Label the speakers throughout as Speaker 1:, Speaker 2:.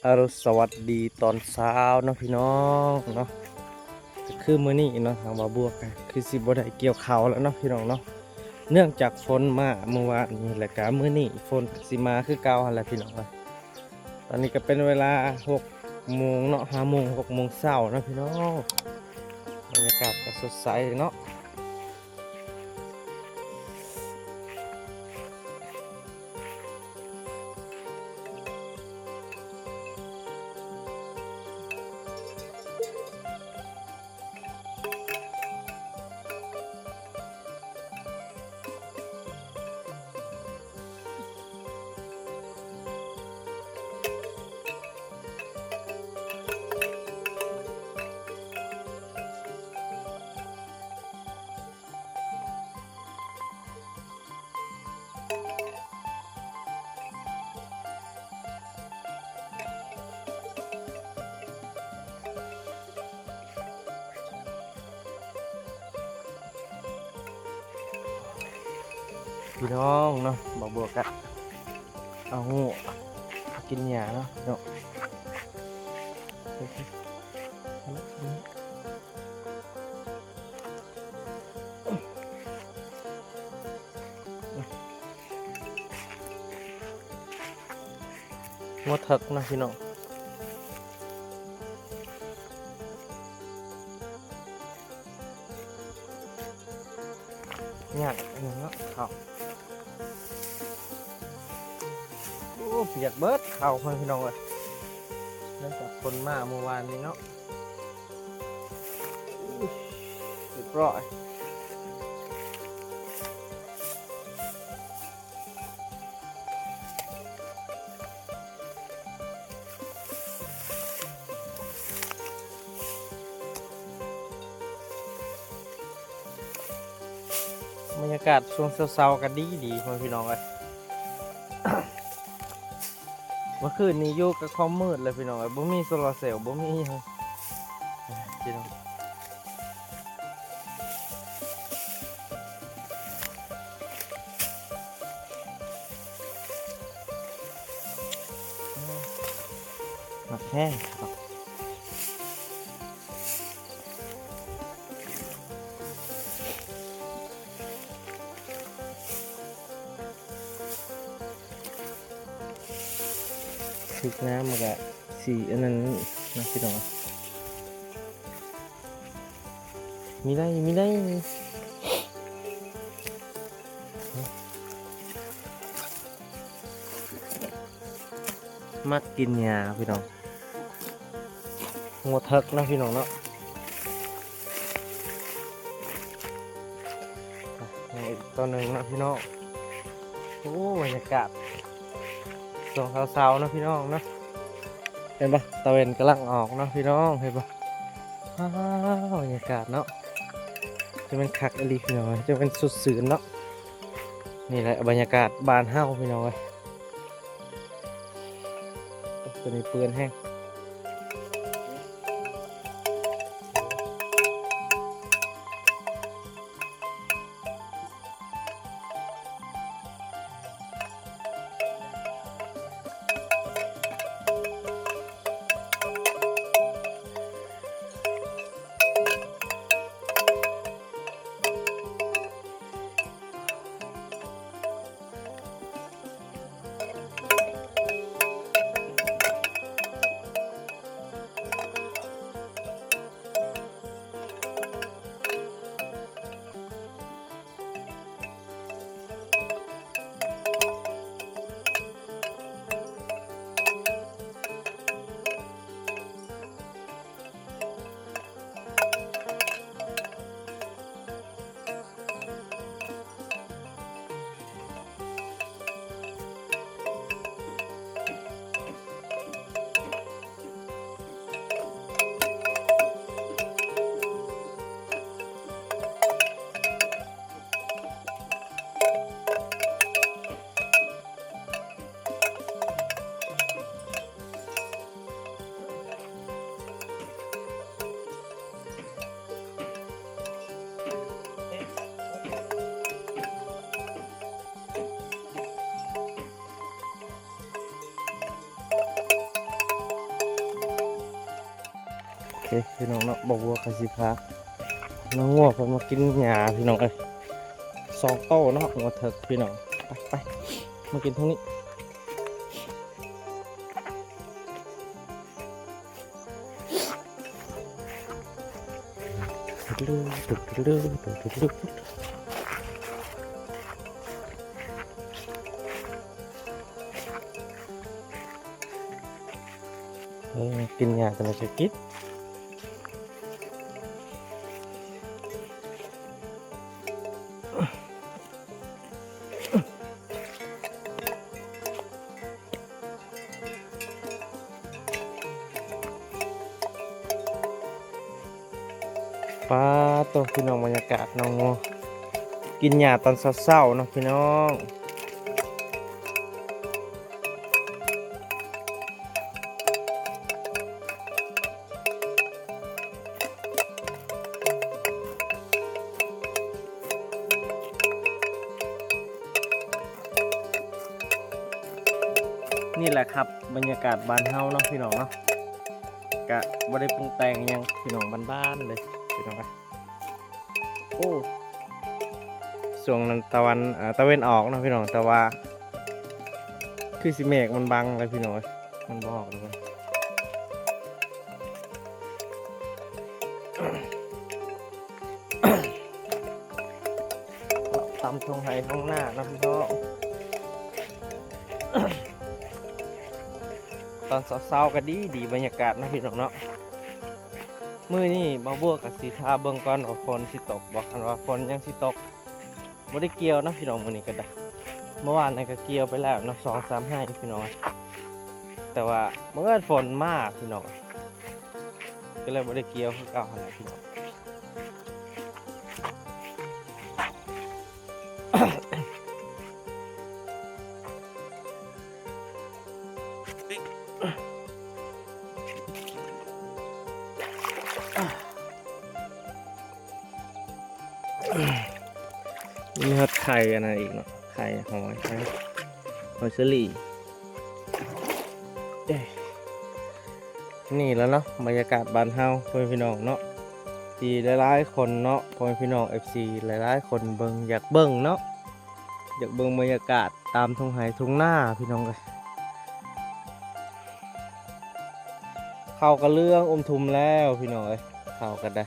Speaker 1: อรุณสวัสดีตอนเช้าเนาะพี่น้องเนาะคือมื้อนี้เนาะทางบ่าวบัวก็คือสิบ่ได้เกี่ยวข้าวแล้วเนาะพี่น้องเนาะเนื่องจากฝนมาเมื่อวานนี้แหละก็มื้อนี้ฝนสิมาคือเก่าหั่นแหละพี่น้องเอ้ยตอนนี้ก็เป็นเวลา6โมงเนาะ5โมง6โมงเช้าเนาะพี่น้องบรรยากาศก็สดใสเนาะพี่น้องเนาะบ่าวบัวก็เอาหูกินหญ้าเนาะพี่น้องงดเถิกนะพี่น้อง ยากอันนี้เนาะข้าวโอ้เปียกเบิดข้าวเพื่อนพี่น้องเลยเนื่องจากคนมาเมื่อวานนี้เนาะอุ้ยเรียบร้อยบรรยากาศช่วงเช้าๆกันดีเพื่อนพี่น้องเลยเมื่อคืนนี้อยู่กับความมืดเลยพี่น้องเลยบ่มีโซลาร์เซลล์บ่มีหยังพี่น้องหมักแห้งครับซึกน้ำมันก็สีอันนั้นนะพี่น้องมีได้มักกินหญ้าพี่น้องงดเถิกนะพี่น้องเนาะอีกตัวหนึ่งนะพี่น้องโอ้บรรยากาศช่วงเช้าๆนะพี่น้องเนาะเห็นปะตะเวนกำลังออกเนาะพี่น้องเห็นปะว้าวบรรยากาศเนาะจะเป็นคักอลีพี่น้องจะเป็นสุดสื่นเนาะนี่แหละบรรยากาศบานเฮ้าพี่น้องเลยตัวนี้เปื้อนแห้ง พี่น้องเนาะบอกวัวกสิพาน้องงัวเพิ่นมากินหญ้าพี่น้องเอ้ย2 โต๊ะเนาะงัวเถิกพี่น้องไปมากินทางนี้กินหญ้าแต่ละชนิดป้าโตพี่น้องบรรยากาศน้องงัวกินหญ้าตอนเช้าๆเนาะพี่น้องนี่แหละครับบรรยากาศบ้านเฮาเนาะพี่น้องเนาะกะบ่ได้ปรุงแต่งหยังพี่น้องบ้านๆเลยพี่น้องโอ้ช่วงนั้นตะวันออกเนาะพี่น้องแต่ว่าคือสิเมฆมันบังเลยพี่น้องมันบ่ออกเลยตำทงไห้ทงหน้านะพี่น้องตอนเช้าๆก็ดีบรรยากาศนะพี่น้องเนาะมื้อนี้มาบวกกับสีทาเบิ่งก่อนว่าฝนสิตกบอกกันว่าฝนยังสิตกบ่ได้เกี่ยวนะพี่น้องมื้อนี้ก็ได้เมื่อวานนี่ก็เกี่ยวไปแล้วเนาะ2-3 ให้พี่น้องแต่ว่าเมื่อฝนมากพี่น้องก็เลยบ่ได้เกี่ยวคือเก่าหั่นแหละพี่น้องมีฮอดไข่อันนั้นอีกเนาะไข่หอยเชอรี่นี่แล้วเนาะบรรยากาศบ้านเฮาพ่อแม่พี่น้องเนาะที่หลายๆคนเนาะพ่อแม่พี่น้อง FC หลายๆคนเบิ่งอยากเบิ่งเนาะอยากเบิ่งบรรยากาศตามทุ่งไร่ทุ่งนาพี่น้องเลยเข้ากับเรื่องทุมแล้วพี่น้องเอ้ยเข้ากันได้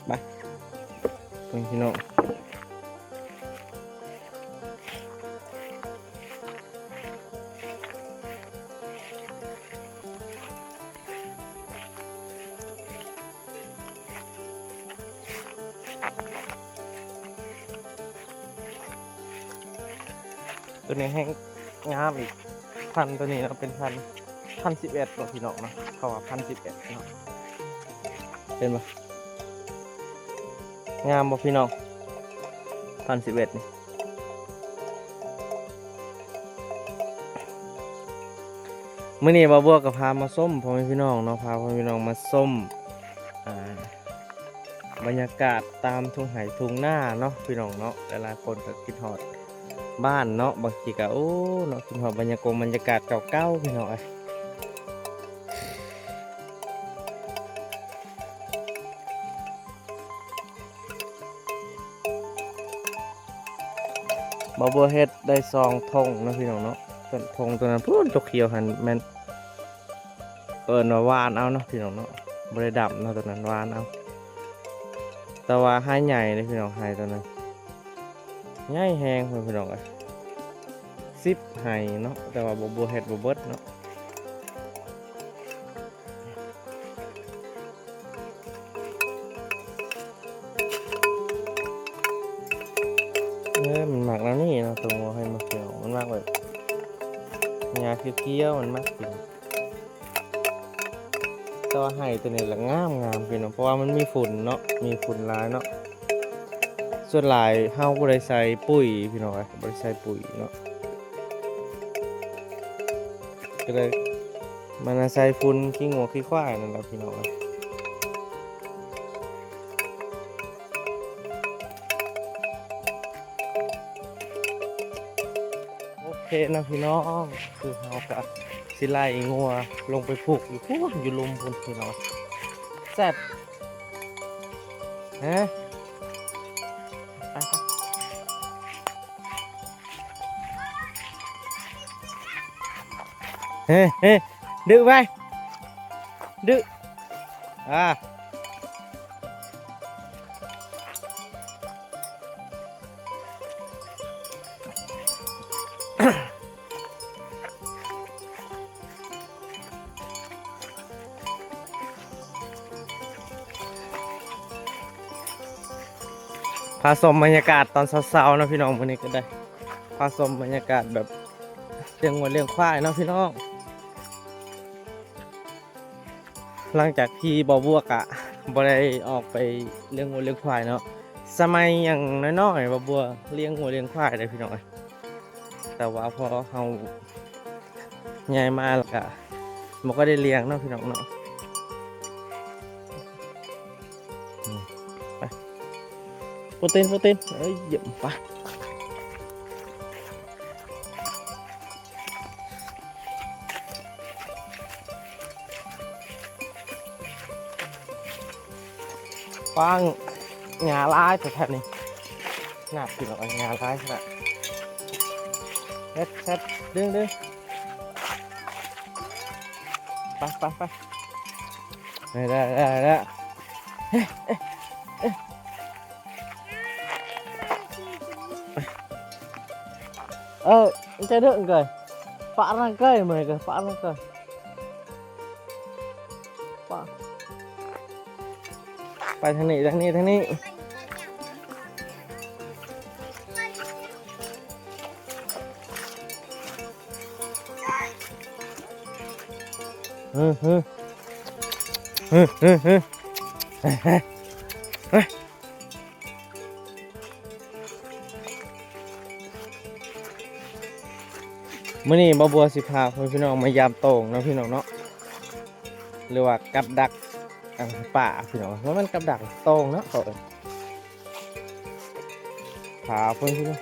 Speaker 1: ไปพี่น้องตัวนี้แห้งงามอีกพันตัวนี้เราเป็น1,011ตัวพี่น้องเนาะเขาว่า1,011เนาะเป็นปะงามบ่พี่น้อง1,011นี่มื้อนี้บ่าวบัวก็พามาส้มพ่อแม่พี่น้องเนาะพาพ่อแม่พี่น้องมาส้มบรรยากาศตามทุ่งไร่ทุ่งนาเนาะพี่น้องเนาะหลายๆคนก็คิดฮอดบ้านเนาะบางทีก็โอ้เนาะคิดฮอดบรรยากาศเก่าๆพี่น้องบ่าวบัวเฮ็ดได้2 ธงนะพี่น้องเนาะต้นธงตัวนั้นพูนตกเขียวหันแม่นเอิ้นว่าวานเอาเนาะพี่น้องเนาะบ่ได้ดำเนาะตัวนั้นวานเอาแต่ว่าให้ใหญ่เลยพี่น้องให้ตัวนั้นใหญ่แฮงพี่น้อง10 ให้เนาะแต่ว่าบ่าวบัวเฮ็ดบ่เบิดเนาะมันหมักแล้วนี่เนาะตัวให้มาเขียวมันมากแบบหญ้าเขียวๆมันมากจริงแต่ว่าให้ตัวนี้ละงามพี่น้องเพราะว่ามันมีฝุ่นเนาะมีฝุ่นหลายเนาะส่วนหลายเฮาบ่ได้ใส่ปุ๋ยพี่น้องบ่ได้ใส่ปุ๋ยเนาะก็เลยมันใส่ฝุ่นขี้งัวขี้ควายนั่นแหละพี่น้อง นะพี่น้องคือเฮาก็สิไล่งัวลงไปผูกอยู่พุ่นอยู่ลุมพุ่นพี่น้องแซ่บฮะไปเฮ้ดื้อไปดื้อพาชมบรรยากาศตอนเช้าๆนะพี่น้องวันนี้ก็ได้พาชมบรรยากาศแบบเลี้ยงวัวเลี้ยงควายนะพี่น้องหลังจากที่บ่บวกบ่ได้ออกไปเลี้ยงวัวเลี้ยงควายเนาะสมัยยังน้อยๆบ่บัวเลี้ยงวัวเลี้ยงควายได้พี่น้องแต่ว่าพอเฮาใหญ่มาแล้วก็มันก็ได้เลี้ยงเนาะพี่น้องเนาะไปโปรตีนเอ้ยเยี่ยมไปฟังหญ้าลายแถวๆนี้หน้าพี่น้องหญ้าลายขนาดเฮ็ดดึงไปได้chơi đựng kìa phá răng cây mày kìa phá răng cây pháไปทางนี้มื้อนี้บ่บัวสิพาพี่น้องมายามโต่งเนาะพี่น้องเนาะหรือว่ากับดักป่าพี่น้องว่ามันกับดักโต่งเนาะเขาพาพี่น้อง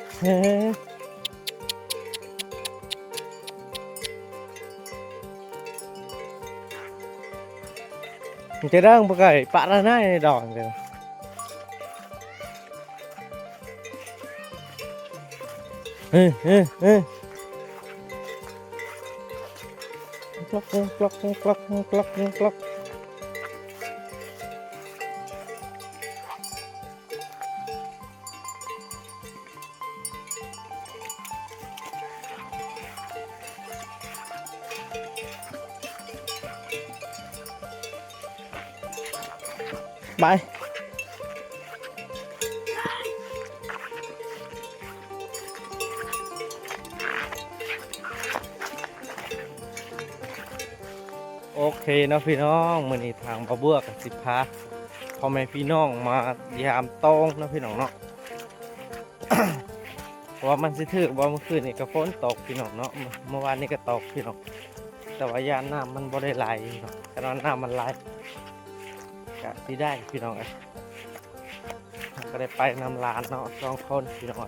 Speaker 1: จะเริ่มไปไก่ปะระนาในดอนกันกลักไปโอเคนะพี่น้องมื้อนี้ทางบ่บัวกับสิพาพ่อแม่พี่น้องมายามโต่งนะพี่น้องเนาะ เพราะว่ามันสิถึกว่าเมื่อคืนนี่ก็ฝนตกพี่น้องเนาะเมื่อวานนี้ก็ตกพี่น้องแต่ว่ายามน้ำมันบ่ได้ไหลเนาะแต่ว่าน้ำมันไหลก็สิได้พี่น้องก็ได้ไปนำลานเนาะ2 คนพี่น้อง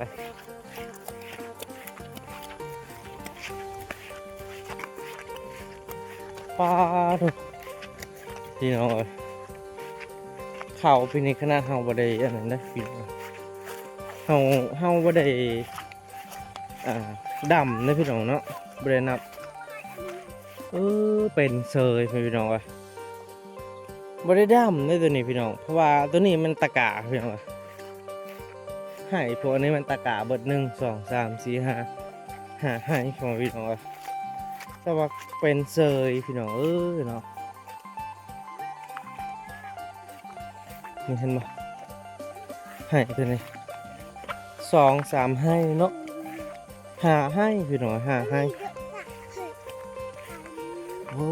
Speaker 1: ปลาดุพี่น้องเข่าพี่นี่ขนาดเฮาบ่ได้อันนั้นได้พี่น้องเฮาบ่ได้ดำนะพี่น้องเนาะบ่ได้นับเป็นเซยพี่น้องบ่ได้ดำในตัวนี้พี่น้องเพราะว่าตัวนี้มันตะกาพี่น้องให้พวกนี้มันตะกาเบิด1 2 3 4 5ให้ของพี่น้องแต่ว่าเป็นเซยพี่น้องเนาะนี่เห็นบ่ให้ตัวนี้2 3ให้เนาะ5ให้พี่น้อง5ให้โอ้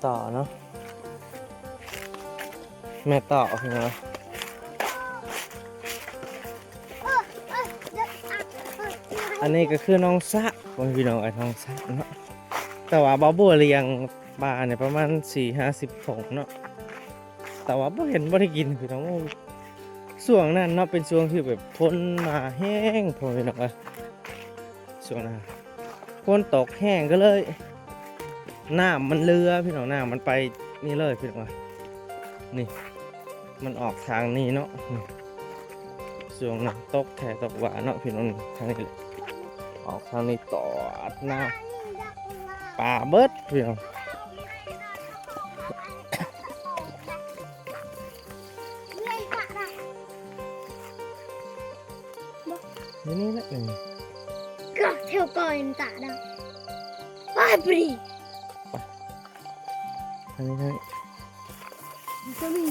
Speaker 1: ต่อเนาะแม่ต่อพี่น้องอันนี้ก็คือน้องสะพี่น้องน้องสะเนาะแต่ว่าบ่บัวเลี้ยงปลาเนี่ยประมาณ40-50 ถุงเนาะแต่ว่าบ่เห็นบ่ได้กินพี่น้อง ช่วงนั้นเนาะเป็นช่วงที่แบบฝนมาแห้งพอพี่น้องช่วงนั้นฝนตกแห้งก็เลยน้ำมันเรือพี่น้องน้ำมันไปนี่เลยพี่น้องนี่มันออกทางนี้เนาะช่วงนั้นตกแค่ตกหวานเนาะพี่น้องทางนี้เลยออกทางนี้ต่อน้ำป่าเบิดพี่น้องนี่แหละนี่
Speaker 2: ก็เที่ยวก่อนตาดาวไปปรี
Speaker 1: ทางนี้
Speaker 2: ก็มี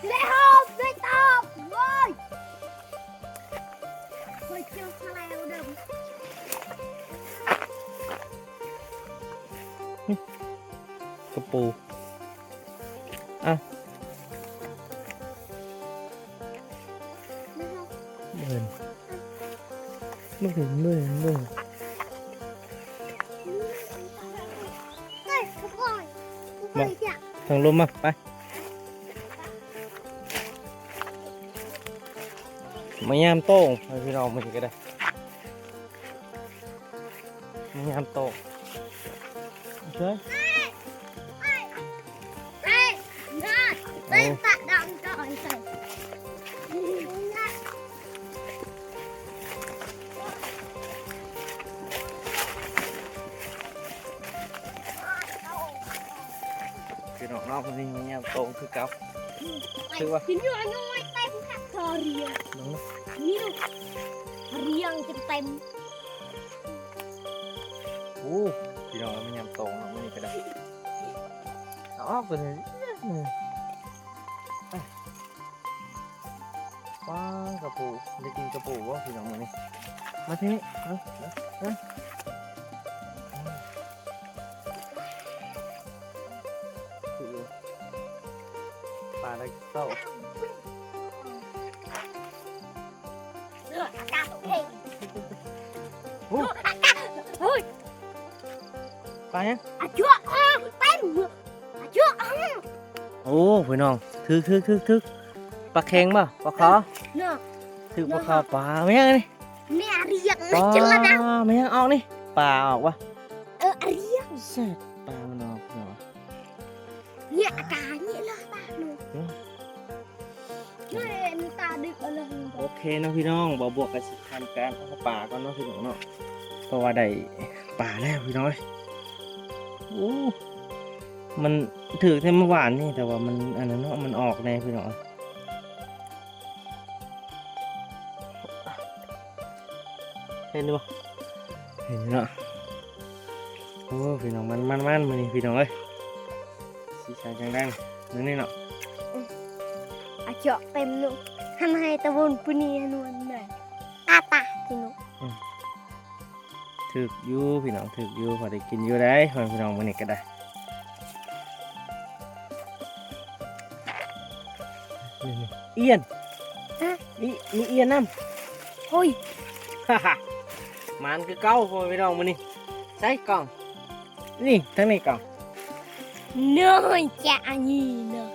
Speaker 2: เลี้ยวด้วยตอบเลยไปเที่ยวทะเลเดิม
Speaker 1: กระปูอ่ะเบิ่นเฮ้
Speaker 2: ยทุกคนทุกคนจะ
Speaker 1: ทางลมมาไปมายามโต้งให้พี่น้องมันก็ได้มายามโต้งเฮ้ย
Speaker 2: เฮ้ยน่าเต้นตะดำก่อนใส่
Speaker 1: พี่น้องนอกคนนี้มายามโต้งคือเก่าคือว่า
Speaker 2: กินอยู่น้อยเต็มค่ะคอเรียง
Speaker 1: น้อง
Speaker 2: นี่ดูเรียงจนเต็ม
Speaker 1: โอ้พี่น้องมายามโต้งน้องมันก็ได้เอาออกไปเลยว้ากระปูได้กินกระปูวะพี่น้องมันนี่มาที่นี่ปลาได้เต้า
Speaker 2: เลือดอากาศโอเค
Speaker 1: โอ้
Speaker 2: เฮ้ย
Speaker 1: ปลาเนี่ย
Speaker 2: อาชั่วเต็มอาชั่ว
Speaker 1: โอ้พี่น้องถือปลาเค็งป่ะปลาคอ
Speaker 2: เนาะ
Speaker 1: ถือปลาคอปลาไม่ยังนี่
Speaker 2: เนี่ยเรียง
Speaker 1: ปลา
Speaker 2: จะละนะ
Speaker 1: ไม่ยังออกนี่ปลาออกวะ
Speaker 2: เรียง
Speaker 1: เสร็จปลามันออกเนาะ
Speaker 2: เนี่ยอากาศเนี่ยละตาหนูไม่เห็นตาดึกอะไร
Speaker 1: โอเคเนาะพี่น้องบ่บวกกับสิทำการเอาปลาก่อนเนาะพี่น้องเนาะเพราะว่าได้ปลาแล้วพี่น้อยโอ้มันถือแค่เมื่อวานนี่แต่ว่ามันอันนั้นเนาะมันออกแน่พี่น้องเห็นดูบ่เห็นเนาะโอ้พี่น้องมันมานี่พี่น้องเอ้ยสีสันจังดังนี่เนาะ
Speaker 2: อาชั่วเต็มหนูทำให้ตะวันปุนีนวลหน่อยตาจริงหนู
Speaker 1: ถึกอยู่พี่น้องถึกอยู่พอได้กินอยู่ได้พี่น้องมื้อนี้ก็ได้นี่เอียน
Speaker 2: ฮะ
Speaker 1: มีเอียนน้
Speaker 2: เฮ้ย
Speaker 1: ำ ฮ่าฮ่ามันคือเก้าพ่อพี่น้องมื้อนี้ใส่กล่องนี่ทั้งนี้กล่อง
Speaker 2: เนื่อยจะอันนี้เนาะ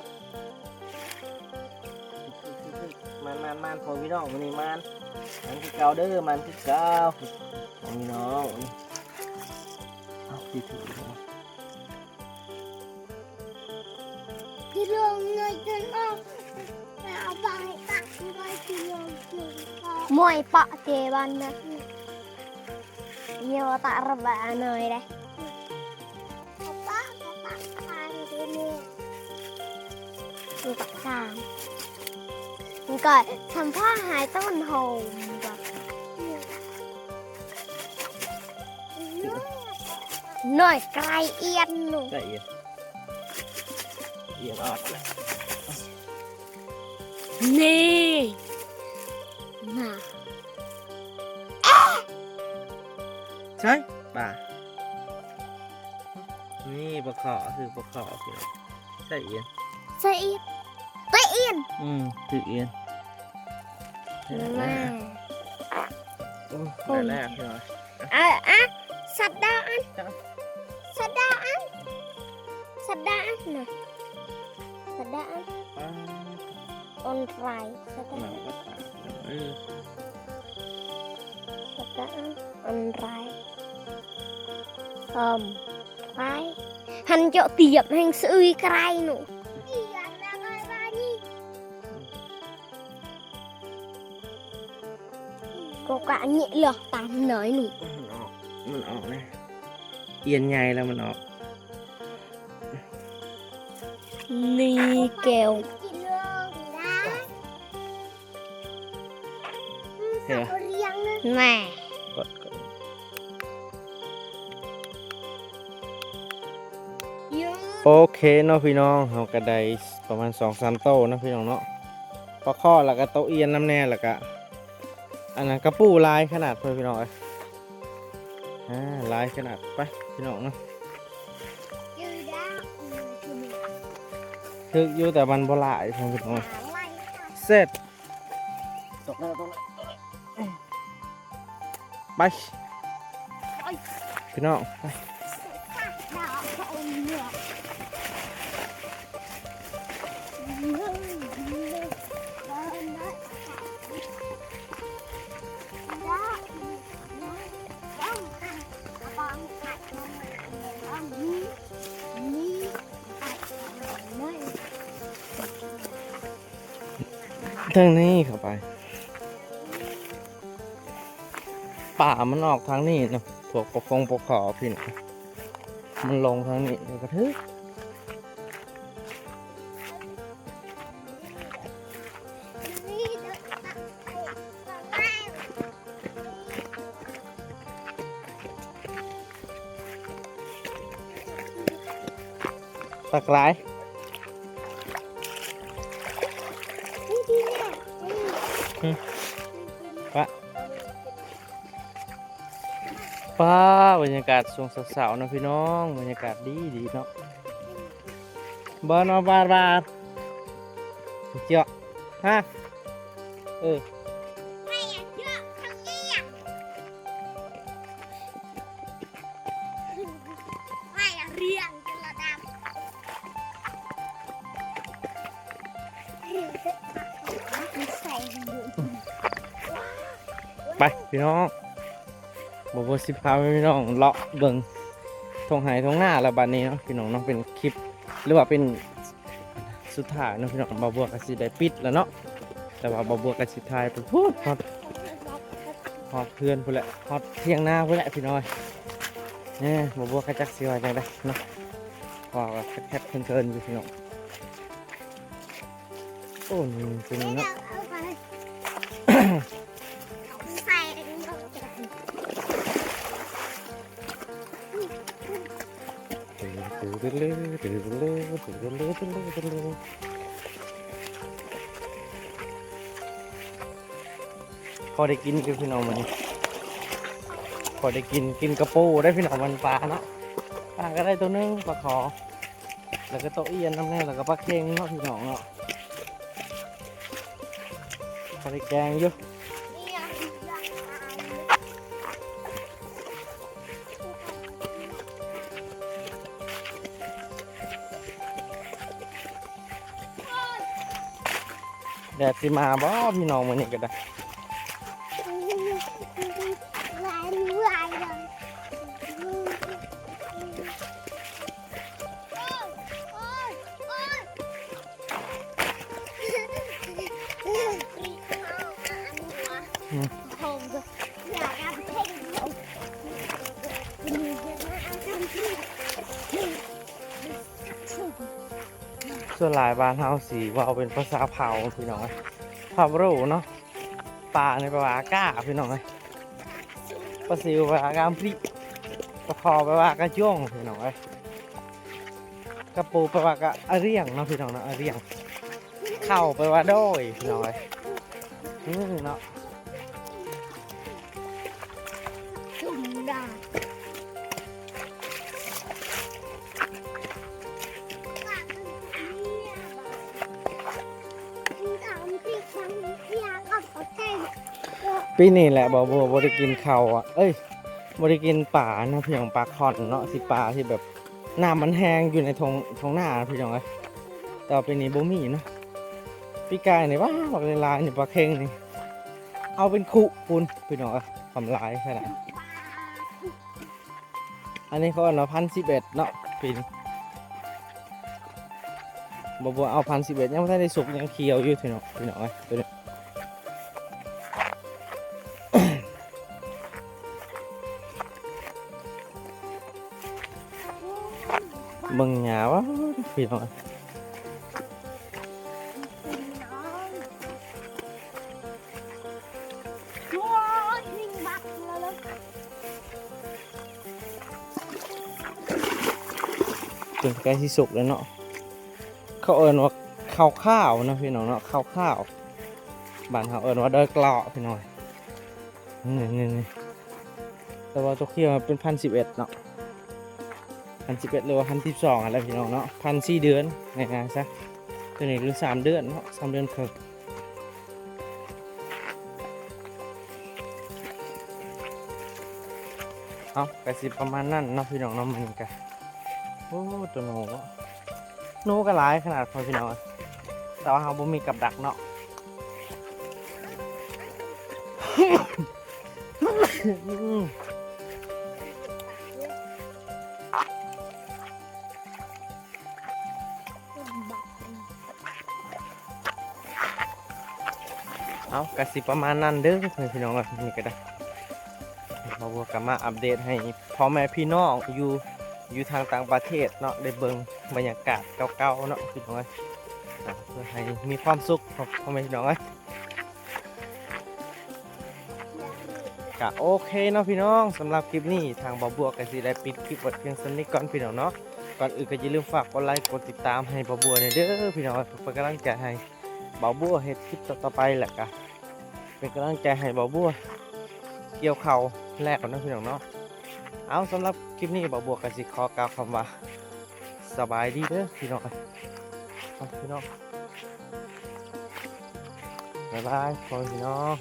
Speaker 1: มันพ่อพี่น้องมื้อนี้มันคือเก้าเด้อมันคือเก้าพ่อพี่น้องเอาที่ถือ
Speaker 2: ที่ลงเงยจนออกเอาไปตักไปที่ลงมวยปะเจบันนะเนี่ยว่าตาระบาหน่อยเลยป้าตักทานที่นี่ตักทานมันก็ทำผ้าหายต้นโฮมแบบหน่อยไกลเอียนหนู
Speaker 1: ได้เอียนออกเลย
Speaker 2: นี่น่ะ
Speaker 1: ใช่ป่านี่ปลาขอคือปลาขอคือใช่เอียน
Speaker 2: ใส่เอียนใส่เอียน
Speaker 1: ถือเอียน
Speaker 2: แม่
Speaker 1: แรกพี่น้อย
Speaker 2: สัตว์ดาอันสัตว์ดาอันสัตว์ดาอันน่ะ
Speaker 1: ป้า
Speaker 2: on rai
Speaker 1: หนังก็ตาเออ
Speaker 2: sekarang on rai rai han chọ tiệp hành sưởi cay nụ có cả nhẹ lọt tắm nói nụ
Speaker 1: มันออกนะเอียนใหญ่แล้วมันออก
Speaker 2: ni kèo
Speaker 1: เห็นไหม
Speaker 2: nè
Speaker 1: กด โอเคเนาะพี่น้องเราก็ได้ประมาณ 2-3 โต๊ะเนาะพี่น้องเนาะปลาข้อแล้วก็โต๊ะเอียนน้ำแน่แล้วก็อันนั้นกระปูลายขนาดเพื่อนพี่น้องลายขนาดไปพี่น้องเนาะถึกอยู่แต่มันบ่หลายเพื่อนพี่น้องเสร็จตกแล้วไปพี่น้องไปทางนี้เข้าไปป่ามันออกทางนี้เนาะพวกปกครองปกขอพี่น้องมันลงทางนี้เดี๋ยวกระทึกตักหลายป้าบรรยากาศช่วงสาวๆนะพี่น้องบรรยากาศดีดีเนาะบ้านบาร์เจ้าฮะไปพี่น้องบอกว่าสิพาพี่น้องเลาะเบิ่งทงหายทงหน้าแล้วบัดนี้เนาะพี่น้องเนาะเป็นคลิปหรือว่าเป็นสุดท้ายเนาะพี่น้องบ่าวบัวก็สิได้ปิดแล้วเนาะแต่ว่าบ่าวบัวก็สิถ่ายไปพูดฮอดเพื่อนพุ่นแหละฮอดเที่ยงหน้าพุ่นแหละพี่น้อยเนี่ยบ่าวบัวก็จักสิว่าจังได๋เนาะพอก็แคบๆเคินๆอยู่พี่น้องโอ้นี่เป็นเนาะพอได้กินกับพี่น้องมันพอได้กินกระปูได้พี่น้องมันปลาเนาะปลาก็ได้ตัวนึงปลาขอแล้วก็โตเอียนน้ำแน่แล้วก็ปลาเค็งเนาะพี่น้องเนาะพอได้แกงอยู่แดดสิมาบ่พี่น้องมันนี่ก็ได้ส่วนหลายบ้านเฮาสีว่าเป็นภาษาเผาพี่น้องเผาโรเนาะป่าในปลาก้าพี่น้องปลาซิวปลากามพริปลาคอปลากระจ้วงพี่น้องกระปูปลากระอะเรียงเนาะพี่น้องเนาะอะเรียงเข้าไปว่าโด้ยพี่น้องเนาะปีนี้แหละบ่ได้กินข้าวอ่ะบ่ได้กินป่านะพี่น้องปลาคอนเนาะสิปลาที่แบบน้ำมันแห้งอยู่ในทงหน้าพี่น้อง ต่อไปนี้บ่มีเนาะพี่กายนี่ว้าบักลายๆนี่ปลาเค็งนี่เอาเป็นคุปุนพี่น้องทำลายขนาดอันนี้เขาเอาเนาะ1,011เนาะปีนี้บ่เอา1,011ยังไม่ได้สุกยังเคี้ยวอยู่พี่น้องตัวนี้เบิ่งหญ้าวะพี่น้องจนใกล้ที่สุกแล้วเนาะเขาเอิ้นว่าข้าวๆนะพี่น้องเนาะข้าวบ้านเขาเอิ้นว่าดอยเกลาะพี่น้องนี่แต่ว่าตัวเคี้ยวมันเป็น1,011เนาะ1,011หรือว่า1,012อะไรพี่น้องเนาะ1,004เดือนง่ายๆซะตัวนี้คือ3เดือนเนาะ3เดือนครึ่งเอากระสิประมาณนั้นเนาะพี่น้องเนาะมันกะโอ้ตัวโนก็หลายขนาดพอพี่น้องแต่ว่าเราบ่มีกับดักเนาะ เอากระสิประมาณนั้นเด้อพี่น้องนี่ก็ได้มาบัวกมาอัปเดตให้พ่อแม่พี่น้องอยู่ทางต่างประเทศเนาะได้เบิ่งบรรยากาศเก่าๆเนาะพี่น้องเพื่อให้มีความสุขพ่อแม่พี่น้องก็โอเคเนาะพี่น้องสำหรับคลิปนี้ทางบ่าวบัวก็สิได้ปิดคลิปไว้เพียงเท่านี้ก่อนพี่น้องเนาะก่อนอื่นก็อย่าลืมฝากกดไลค์กดติดตามให้บ่าวบัวเด้อพี่น้องเป็นกำลังใจให้บ่าวบัวเฮ็ดคลิปต่อๆไปแหละก็เป็นกำลังใจให้บ่าวบัวเกี่ยวเข่าแรกก่อนนะพี่น้องเนาะเอาสำหรับคลิปนี้บ่าวบัวก็สิขอกล่าวคำว่าสบายดีเด้อพี่น้องพี่น้องบ๊ายบายพี่น้อง